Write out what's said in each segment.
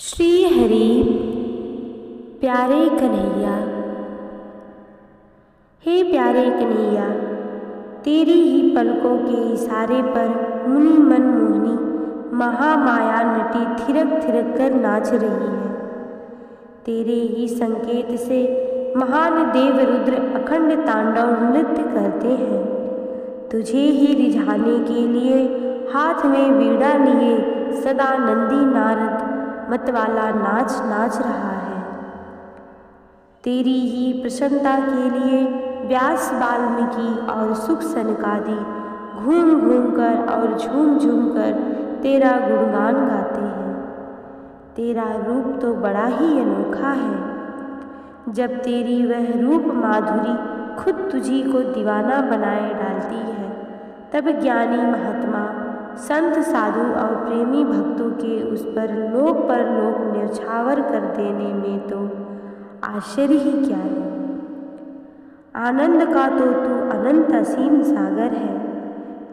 श्री हरि प्यारे कन्हैया। हे प्यारे कन्हैया, तेरी ही पलकों के इशारे पर मुनि मनमोहनी महामाया नटी थिरक थिरक कर नाच रही है। तेरे ही संकेत से महान देव रुद्र अखंड तांडव नृत्य करते हैं। तुझे ही रिझाने के लिए हाथ में वीणा लिए सदा नंदी नारद मतवाला नाच नाच रहा है। तेरी ही प्रसन्नता के लिए व्यास वाल्मीकि और सुख सनकादि घूम घूम कर और झूम झूम कर तेरा गुणगान गाते हैं। तेरा रूप तो बड़ा ही अनोखा है। जब तेरी वह रूप माधुरी खुद तुझी को दीवाना बनाए डालती है, तब ज्ञानी महात्मा संत साधु और प्रेमी भक्तों के उस पर लोक न्यौछावर कर देने में तो आश्चर्य ही क्या है। आनंद का तो तू अनंत असीम सागर है।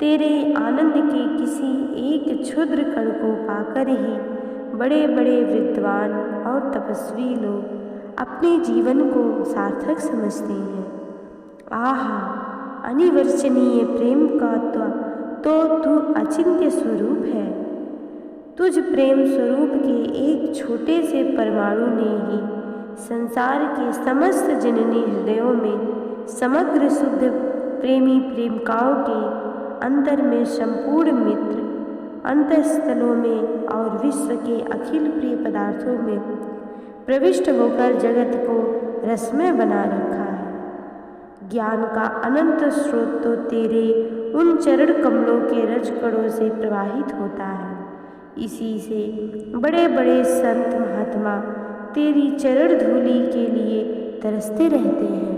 तेरे आनंद के किसी एक क्षुद्र कण को पाकर ही बड़े बड़े विद्वान और तपस्वी लोग अपने जीवन को सार्थक समझते हैं। आहा, अनिवर्चनीय प्रेम का तो तू अचिंत्य स्वरूप है। तुझ प्रेम स्वरूप के एक छोटे से परमाणु ने ही संसार के समस्त जननी हृदयों में समग्र शुद्ध प्रेमी प्रेमिकाओं के अंतर में संपूर्ण मित्र अंतःस्थलों में और विश्व के अखिल प्रिय पदार्थों में प्रविष्ट होकर जगत को रसमय बना रखा है। ज्ञान का अनंत स्रोत तो तेरे उन चरण कमलों के रजकणों से प्रवाहित होता है। इसी से बड़े बड़े संत महात्मा तेरी चरण धूलि के लिए तरसते रहते हैं।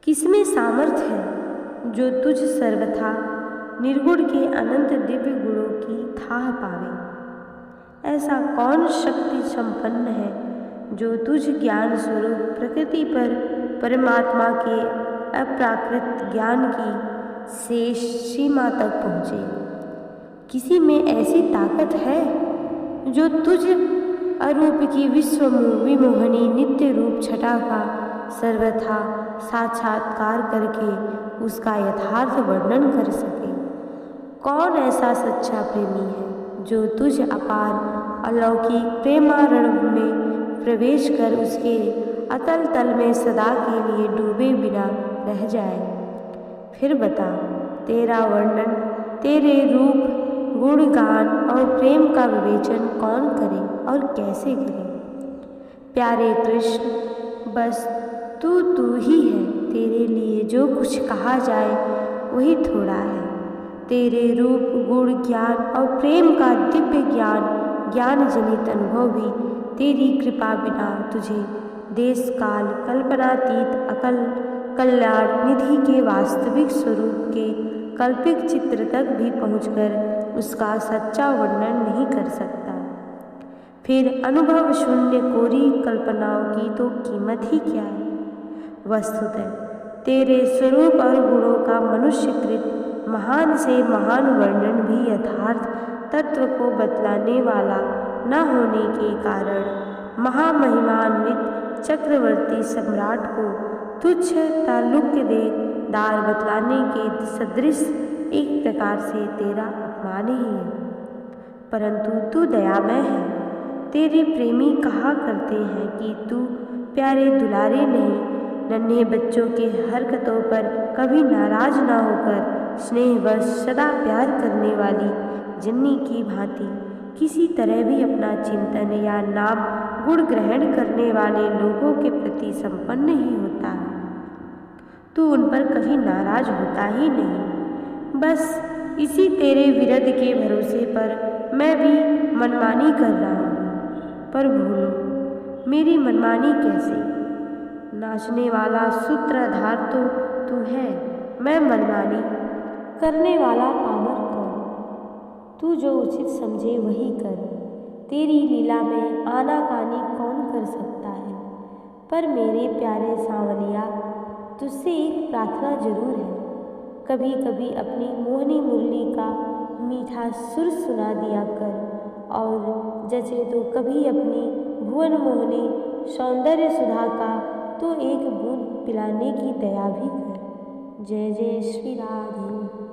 किसमें सामर्थ्य है जो तुझ सर्वथा निर्गुण के अनंत दिव्य गुणों की थाह पावे। ऐसा कौन शक्ति संपन्न है जो तुझ ज्ञान स्वरूप प्रकृति पर परमात्मा के अप्राकृत ज्ञान की शेष सीमा तक पहुँचे। किसी में ऐसी ताकत है जो तुझ अरूप की विश्व विमोहनी नित्य रूप छटा का सर्वथा साक्षात्कार करके उसका यथार्थ वर्णन कर सके। कौन ऐसा सच्चा प्रेमी है जो तुझ अपार अलौकिक प्रेमारण में प्रवेश कर उसके अतल तल में सदा के लिए डूबे बिना रह जाए। फिर बता, तेरा वर्णन, तेरे रूप गुणगान और प्रेम का विवेचन कौन करे और कैसे करे। प्यारे कृष्ण, बस तू ही है। तेरे लिए जो कुछ कहा जाए वही थोड़ा है। तेरे रूप गुण ज्ञान और प्रेम का दिव्य ज्ञान जनित अनुभव भी तेरी कृपा बिना तुझे देश काल कल्पनातीत अकल कल्याण निधि के वास्तविक स्वरूप के कल्पित चित्र तक भी पहुंचकर उसका सच्चा वर्णन नहीं कर सकता। फिर अनुभव शून्य कोरी कल्पनाओं की तो कीमत ही क्या है। वस्तुतः तेरे स्वरूप और गुणों का मनुष्यकृत महान से महान वर्णन भी यथार्थ तत्व को बतलाने वाला न होने के कारण महामहिमान्वित चक्रवर्ती सम्राट को तुच्छ ताल्लुक दे दार बतलाने के सदृश एक प्रकार से तेरा अपमान ही है। परंतु तू दयामय है। तेरे प्रेमी कहा करते हैं कि तू प्यारे दुलारे नहीं, नन्हे बच्चों के हरकतों पर कभी नाराज ना होकर स्नेहवश सदा प्यार करने वाली जननी की भांति किसी तरह भी अपना चिंतन या नाम गुण ग्रहण करने वाले लोगों के प्रति संपन्न ही होता है। तू उन पर कभी नाराज होता ही नहीं। बस इसी तेरे विरध के भरोसे पर मैं भी मनमानी कर रहा हूँ। पर भूलो, मेरी मनमानी कैसे। नाचने वाला सूत्रधार तो तू है, मैं मनमानी करने वाला पामर कौन। तू जो उचित समझे वही कर। तेरी लीला में आनाकानी कौन कर सकता है। पर मेरे प्यारे सांवलिया, तुझसे एक प्रार्थना जरूर है। कभी कभी अपनी मोहनी मुरली का मीठा सुर सुना दिया कर और जचे तो कभी अपनी भुवन मोहनी सौंदर्य सुधा का तो एक बूंद पिलाने की दया भी कर। जय जय श्री राधे।